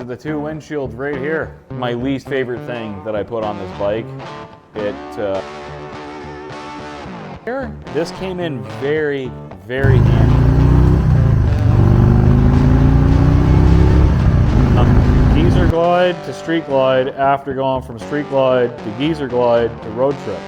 the two windshields right here. My least favorite thing that I put on this bike. This came in very, very handy. Geezer Glide to Street Glide after going from Street Glide to Geezer Glide to road trip.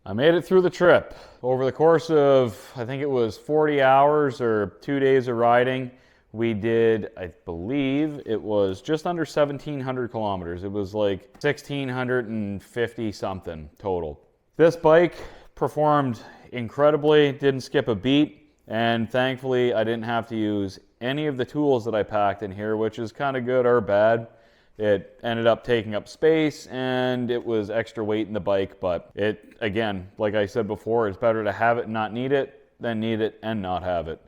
I made it through the trip. Over the course of, I think it was 40 hours or 2 days of riding, we did, I believe, it was just under 1,700 kilometers. It was like 1,650 something total. This bike performed incredibly, didn't skip a beat, and thankfully I didn't have to use any of the tools that I packed in here, which is kind of good or bad. It ended up taking up space and it was extra weight in the bike, but it, again, like I said before, it's better to have it and not need it than need it and not have it,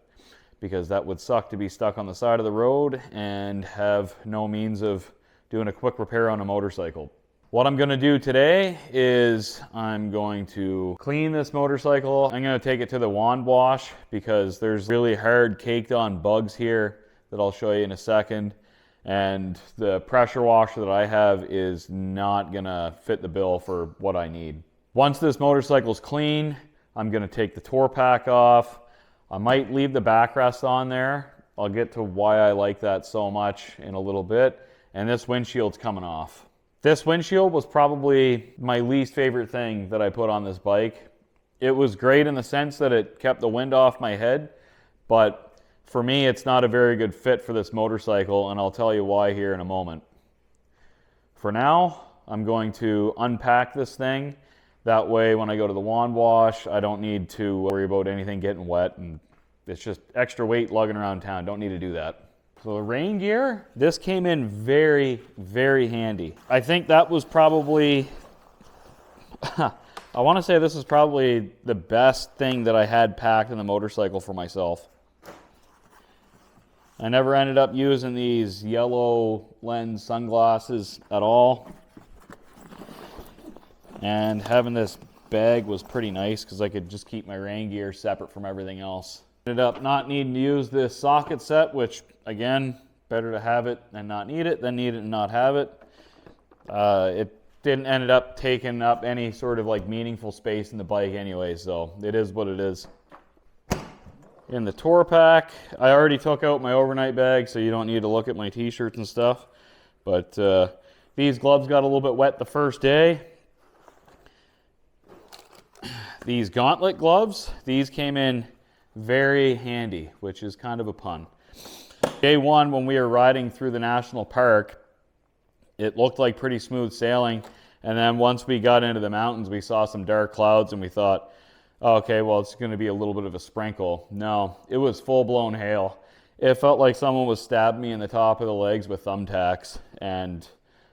because that would suck to be stuck on the side of the road and have no means of doing a quick repair on a motorcycle. What I'm gonna do today is I'm going to clean this motorcycle. I'm gonna take it to the wand wash because there's really hard caked on bugs here that I'll show you in a second. And the pressure washer that I have is not gonna fit the bill for what I need. Once this motorcycle's clean, I'm gonna take the Tour-Pak off. I might leave the backrest on there. I'll get to why I like that so much in a little bit. And this windshield's coming off. This windshield was probably my least favorite thing that I put on this bike. It was great in the sense that it kept the wind off my head, but for me, it's not a very good fit for this motorcycle, and I'll tell you why here in a moment. For now, I'm going to unpack this thing. That way, when I go to the wand wash, I don't need to worry about anything getting wet, and it's just extra weight lugging around town. Don't need to do that. So the rain gear, this came in very, very handy. I think that was probably, I want to say this is probably the best thing that I had packed in the motorcycle for myself. I never ended up using these yellow lens sunglasses at all. And having this bag was pretty nice because I could just keep my rain gear separate from everything else. Ended up not needing to use this socket set, which again, better to have it and not need it than need it and not have it. It didn't end up taking up any sort of like meaningful space in the bike anyway, so it is what it is. In the Tour-Pak, I already took out my overnight bag, so you don't need to look at my t-shirts and stuff. But these gloves got a little bit wet the first day. These gauntlet gloves, these came in very handy, which is kind of a pun. Day one, when we were riding through the national park, it looked like pretty smooth sailing. And then once we got into the mountains, we saw some dark clouds and we thought, okay, well, it's going to be a little bit of a sprinkle. No, it was full-blown hail. It felt like someone was stabbing me in the top of the legs with thumbtacks, and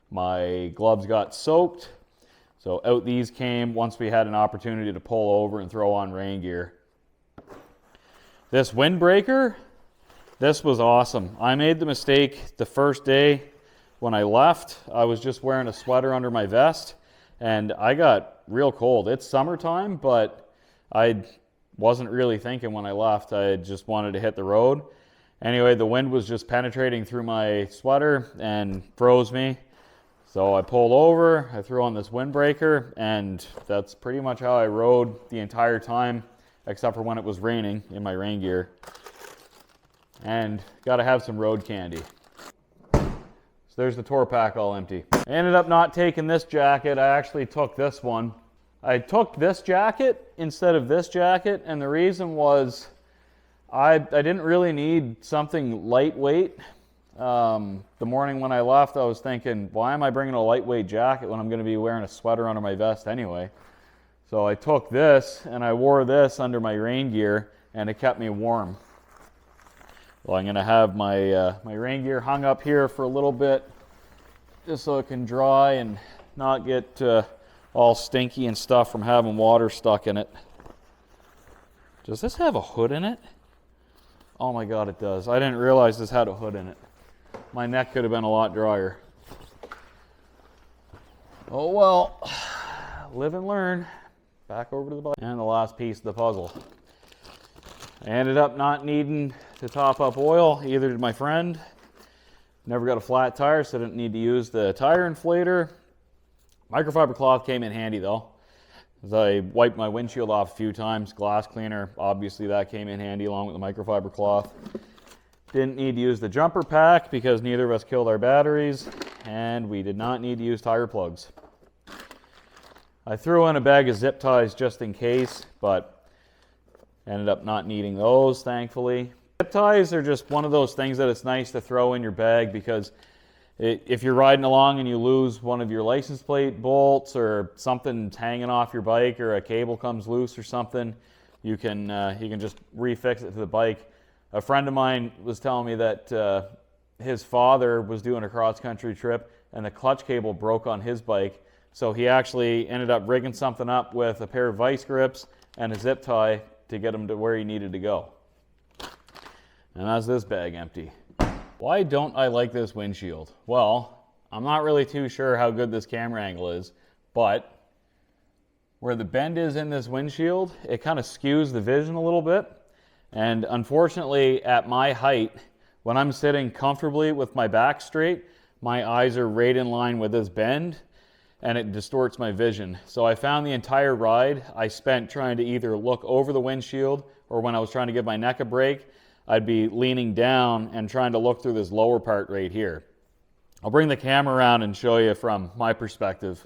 my gloves got soaked. So out these came once we had an opportunity to pull over and throw on rain gear. This windbreaker, this was awesome. I made the mistake the first day when I left. I was just wearing a sweater under my vest, and I got real cold. It's summertime, but I wasn't really thinking when I left. I just wanted to hit the road. Anyway, the wind was just penetrating through my sweater and froze me. So I pulled over, I threw on this windbreaker, and that's pretty much how I rode the entire time, except for when it was raining in my rain gear. And gotta have some road candy. So there's the Tour-Pak all empty. I ended up not taking this jacket. I actually took this one. I took this jacket instead of this jacket, and the reason was I didn't really need something lightweight. The morning when I left, I was thinking, why am I bringing a lightweight jacket when I'm going to be wearing a sweater under my vest anyway? So I took this, and I wore this under my rain gear, and it kept me warm. Well, I'm going to have my rain gear hung up here for a little bit, just so it can dry and not get all stinky and stuff from having water stuck in it. Does this have a hood in it? Oh my God, it does. I didn't realize this had a hood in it. My neck could have been a lot drier. Oh well, live and learn. Back over to the bike. And the last piece of the puzzle. I ended up not needing to top up oil, either did my friend. Never got a flat tire, so I didn't need to use the tire inflator. Microfiber cloth came in handy though, as I wiped my windshield off a few times. Glass cleaner, obviously that came in handy along with the microfiber cloth. Didn't need to use the jumper pack because neither of us killed our batteries, and we did not need to use tire plugs. I threw in a bag of zip ties just in case, but ended up not needing those, thankfully. Zip ties are just one of those things that it's nice to throw in your bag, because if you're riding along and you lose one of your license plate bolts or something's hanging off your bike or a cable comes loose or something, you can just refix it to the bike. A friend of mine was telling me that his father was doing a cross-country trip and the clutch cable broke on his bike, so he actually ended up rigging something up with a pair of vice grips and a zip tie to get him to where he needed to go. And that's this bag empty. Why don't I like this windshield? Well, I'm not really too sure how good this camera angle is, but where the bend is in this windshield, it kind of skews the vision a little bit. And unfortunately, at my height, when I'm sitting comfortably with my back straight, my eyes are right in line with this bend, and it distorts my vision. So I found the entire ride I spent trying to either look over the windshield, or when I was trying to give my neck a break, I'd be leaning down and trying to look through this lower part right here. I'll bring the camera around and show you from my perspective.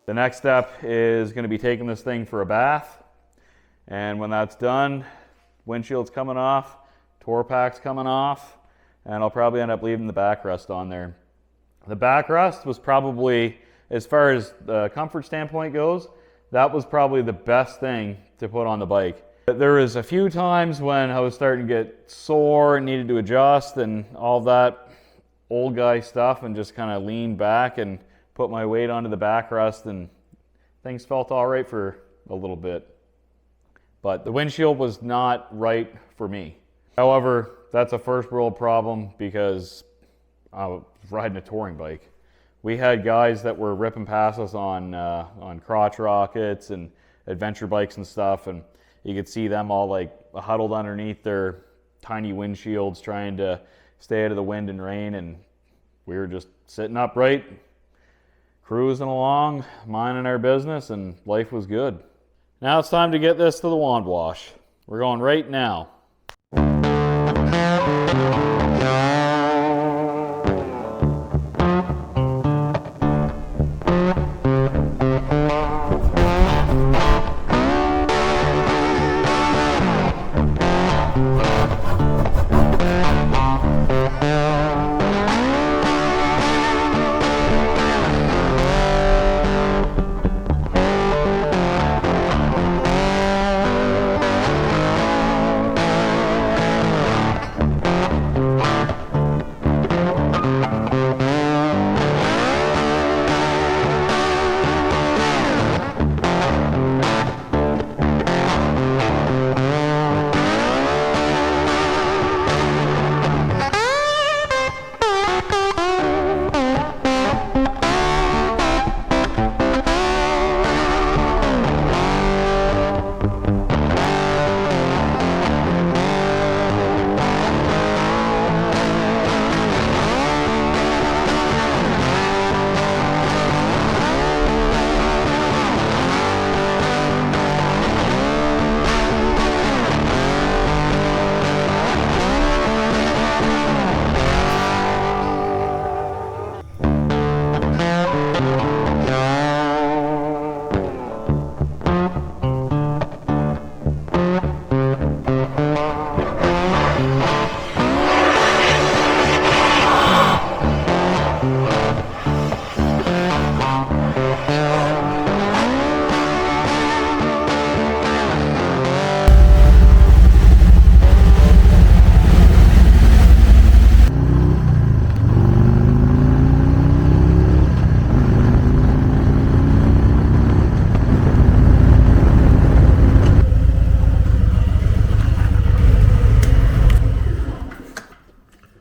The next step is going to be taking this thing for a bath, and when that's done, windshield's coming off, Tour-Pak's coming off, and I'll probably end up leaving the backrest on there. The backrest was probably, as far as the comfort standpoint goes, that was probably the best thing to put on the bike. There was a few times when I was starting to get sore and needed to adjust and all that old guy stuff, and just kind of lean back and put my weight onto the backrest, and things felt all right for a little bit. But the windshield was not right for me. However, that's a first world problem because I was riding a touring bike. We had guys that were ripping past us on crotch rockets and adventure bikes and stuff, and you could see them all like huddled underneath their tiny windshields trying to stay out of the wind and rain, and we were just sitting upright, cruising along, minding our business, and life was good. Now it's time to get this to the wand wash. We're going right now.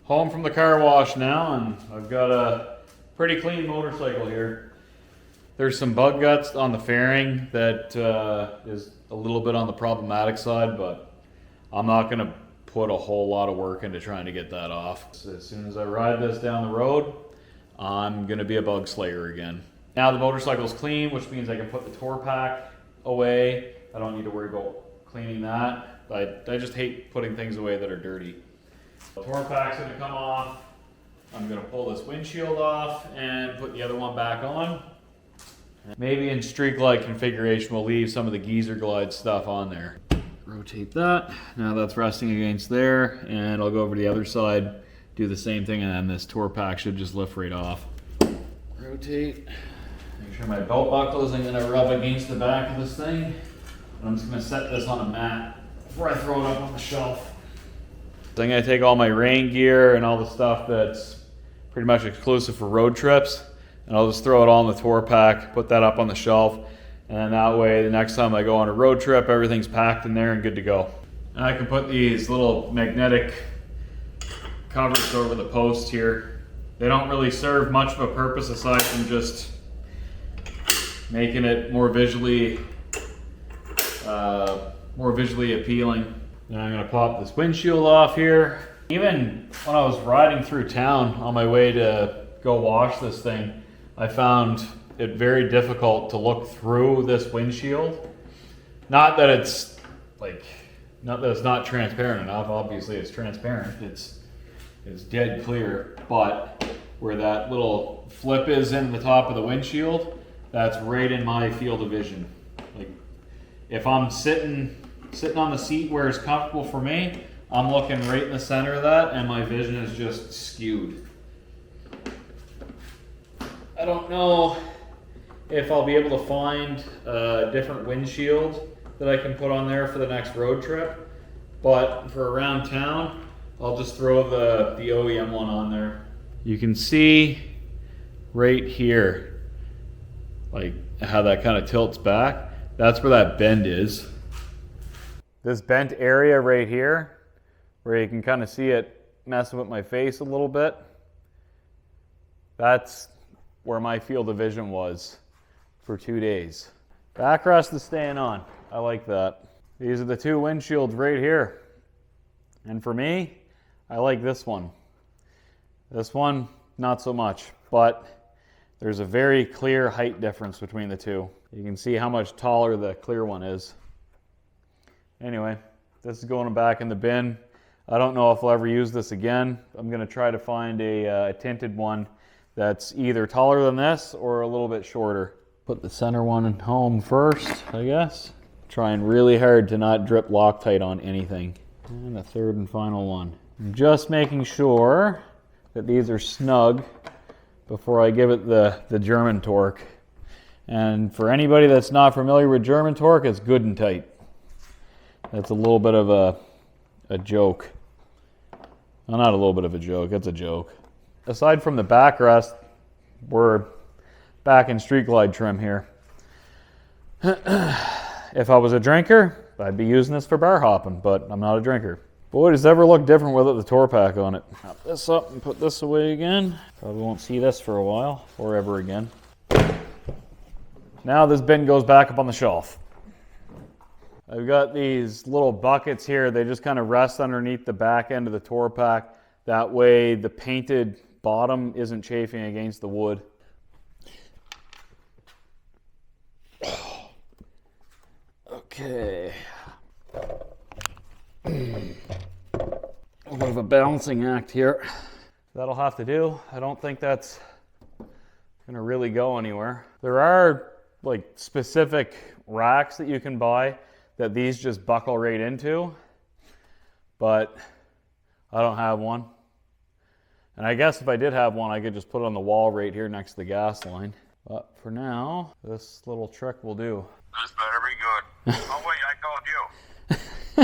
Home from the car wash now, and I've got a pretty clean motorcycle here. There's some bug guts on the fairing that is a little bit on the problematic side, but I'm not going to put a whole lot of work into trying to get that off. So as soon as I ride this down the road, I'm going to be a bug slayer again. Now the motorcycle's clean, which means I can put the Tour-Pak away. I don't need to worry about cleaning that. I just hate putting things away that are dirty. The Tour-Pak's going to come off. I'm going to pull this windshield off and put the other one back on. Maybe in Street Glide configuration, we'll leave some of the Geezer Glide stuff on there. Rotate that. Now that's resting against there, and I'll go over to the other side, do the same thing, and then this Tour-Pak should just lift right off. Rotate. Make sure my belt buckle isn't going to rub against the back of this thing. I'm just going to set this on a mat before I throw it up on the shelf. So I'm going to take all my rain gear and all the stuff that's pretty much exclusive for road trips, and I'll just throw it all in the Tour-Pak, put that up on the shelf, and that way the next time I go on a road trip, everything's packed in there and good to go. And I can put these little magnetic covers over the post here. They don't really serve much of a purpose aside from just making it more visually appealing. Now I'm going to pop this windshield off here. Even when I was riding through town on my way to go wash this thing, I found it very difficult to look through this windshield. Not that it's not transparent enough. Obviously it's transparent. It's dead clear, but where that little flip is in the top of the windshield, that's right in my field of vision. Like if I'm sitting on the seat where it's comfortable for me, I'm looking right in the center of that and my vision is just skewed. I don't know if I'll be able to find a different windshield that I can put on there for the next road trip, but for around town, I'll just throw the OEM one on there. You can see right here, like how that kind of tilts back. That's where that bend is. This bent area right here, where you can kind of see it messing with my face a little bit, that's where my field of vision was for 2 days. Backrest is staying on. I like that. These are the two windshields right here. And for me, I like this one. This one, not so much, but there's a very clear height difference between the two. You can see how much taller the clear one is. Anyway, this is going back in the bin. I don't know if I'll ever use this again. I'm going to try to find a tinted one that's either taller than this or a little bit shorter. Put the center one home first, I guess. Trying really hard to not drip Loctite on anything. And a third and final one. Just making sure that these are snug before I give it the German torque. And for anybody that's not familiar with German torque, it's good and tight. That's a little bit of a joke. Well, not a little bit of a joke, it's a joke. Aside from the backrest, we're back in Street Glide trim here. If I was a drinker, I'd be using this for bar hopping, but I'm not a drinker. Boy, does it ever look different with the Tour-Pak on it. Wrap this up and put this away again. Probably won't see this for a while, or ever again. Now this bin goes back up on the shelf. I've got these little buckets here. They just kind of rest underneath the back end of the Tour-Pak. That way the painted bottom isn't chafing against the wood. Okay. A bit of a balancing act here. That'll have to do. I don't think that's gonna really go anywhere. There are like specific racks that you can buy that these just buckle right into, but I don't have one. And I guess if I did have one, I could just put it on the wall right here next to the gas line. But for now, this little trick will do. This better be good. Oh wait, I called you.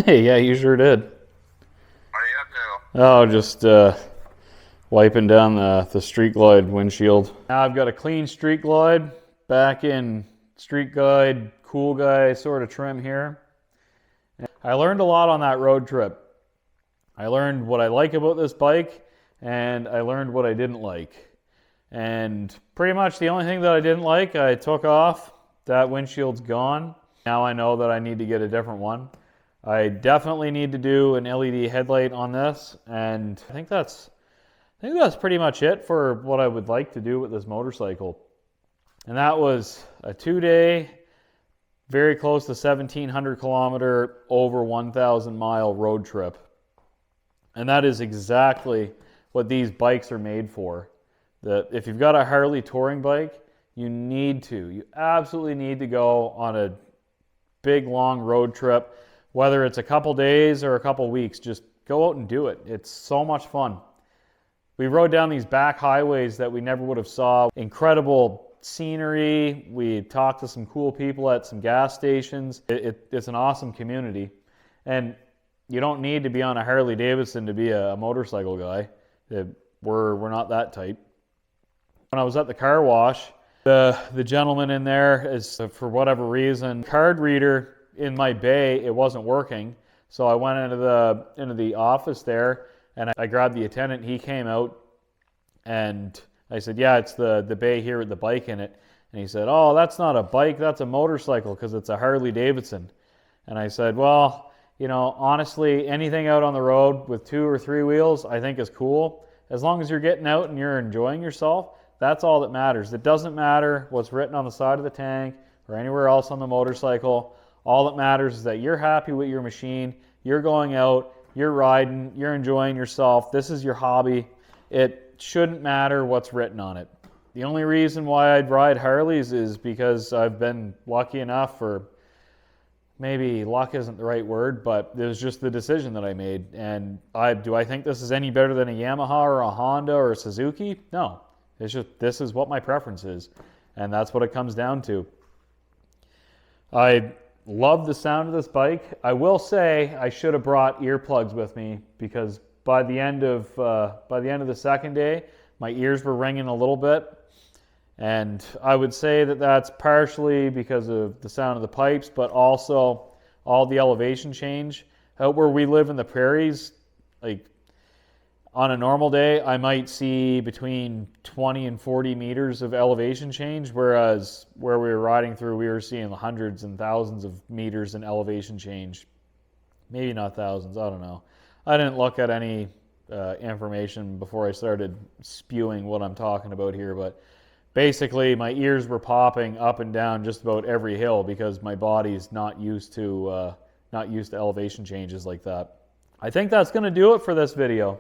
Hey, yeah, you sure did. What do you have to do? Oh, just wiping down the Street Glide windshield. Now I've got a clean Street Glide back in Street Glide cool guy sort of trim here. I learned a lot on that road trip. I learned what I like about this bike, and I learned what I didn't like. And pretty much the only thing that I didn't like, I took off. That windshield's gone. Now I know that I need to get a different one. I definitely need to do an LED headlight on this, and I think that's pretty much it for what I would like to do with this motorcycle. And that was a 2-day, very close to 1,700 kilometer, over 1,000 mile road trip. And that is exactly what these bikes are made for. If you've got a Harley touring bike, you absolutely need to go on a big long road trip, whether it's a couple days or a couple weeks. Just go out and do it. It's so much fun. We rode down these back highways that we never would have saw. Incredible scenery. We talked to some cool people at some gas stations. It's an awesome community. And you don't need to be on a Harley-Davidson to be a motorcycle guy. We're not that type. When I was at the car wash, the gentleman in there is, for whatever reason, card reader in my bay, it wasn't working. So I went into the office there, and I grabbed the attendant. He came out, and I said, yeah, it's the bay here with the bike in it. And he said, oh, that's not a bike, that's a motorcycle, because it's a Harley-Davidson. And I said, well, you know, honestly, anything out on the road with 2 or 3 wheels, I think is cool. As long as you're getting out and you're enjoying yourself, that's all that matters. It doesn't matter what's written on the side of the tank or anywhere else on the motorcycle. All that matters is that you're happy with your machine, you're going out, you're riding, you're enjoying yourself. This is your hobby. It shouldn't matter what's written on it. The only reason why I'd ride Harleys is because I've been lucky enough, or maybe luck isn't the right word, but it was just the decision that I made. And do I think this is any better than a Yamaha or a Honda or a Suzuki? No. It's just, this is what my preference is, and that's what it comes down to. I love the sound of this bike. I will say I should have brought earplugs with me, because by the end of the second day, my ears were ringing a little bit, and I would say that that's partially because of the sound of the pipes, but also all the elevation change. Out where we live in the prairies, like, on a normal day, I might see between 20 and 40 meters of elevation change, whereas where we were riding through, we were seeing hundreds and thousands of meters in elevation change. Maybe not thousands, I don't know. I didn't look at any information before I started spewing what I'm talking about here, but basically my ears were popping up and down just about every hill because my body's not used to elevation changes like that. I think that's going to do it for this video.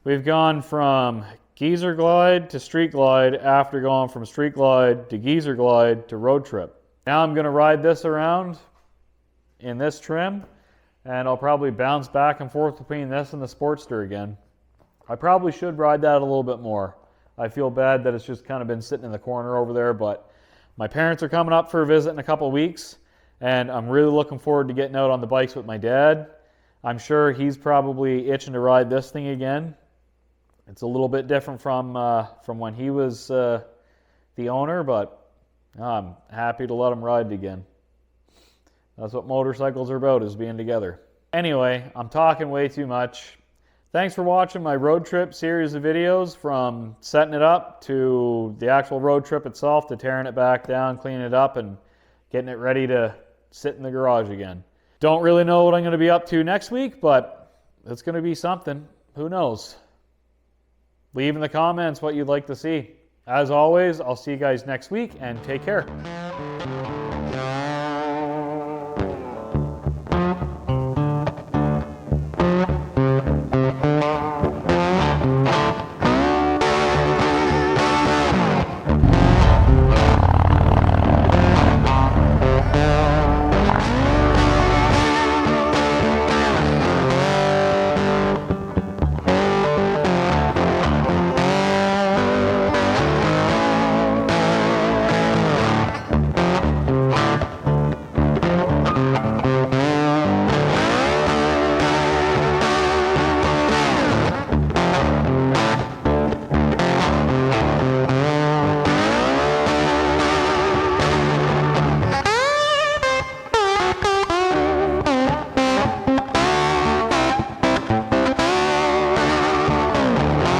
We've gone from geezer glide to street glide after going from street glide to geezer glide to road trip. Now I'm going to ride this around in this trim, and I'll probably bounce back and forth between this and the Sportster again. I probably should ride that a little bit more. I feel bad that it's just kind of been sitting in the corner over there, but my parents are coming up for a visit in a couple weeks, and I'm really looking forward to getting out on the bikes with my dad. I'm sure he's probably itching to ride this thing again. It's a little bit different from when he was the owner, but I'm happy to let him ride it again. That's what motorcycles are about, is being together. Anyway, I'm talking way too much. Thanks for watching my road trip series of videos, from setting it up to the actual road trip itself, to tearing it back down, cleaning it up, and getting it ready to sit in the garage again. Don't really know what I'm going to be up to next week, but it's going to be something. Who knows? Leave in the comments what you'd like to see. As always, I'll see you guys next week, and take care.